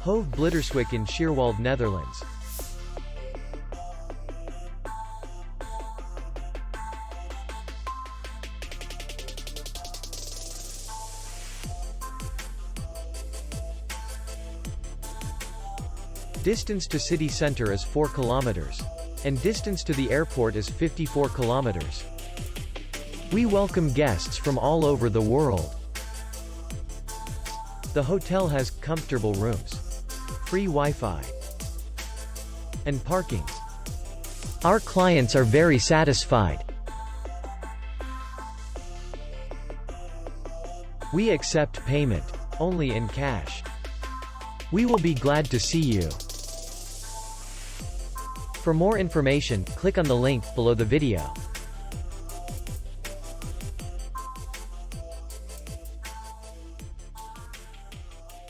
Hoeve Blitterswijk in Scheerwolde, Netherlands. Distance to city center is 4 kilometers. And distance to the airport is 54 kilometers. We welcome guests from all over the world. The hotel has comfortable rooms, free Wi-Fi, and parking. Our clients are very satisfied. We accept payment only in cash. We will be glad to see you. For more information, click on the link below the video.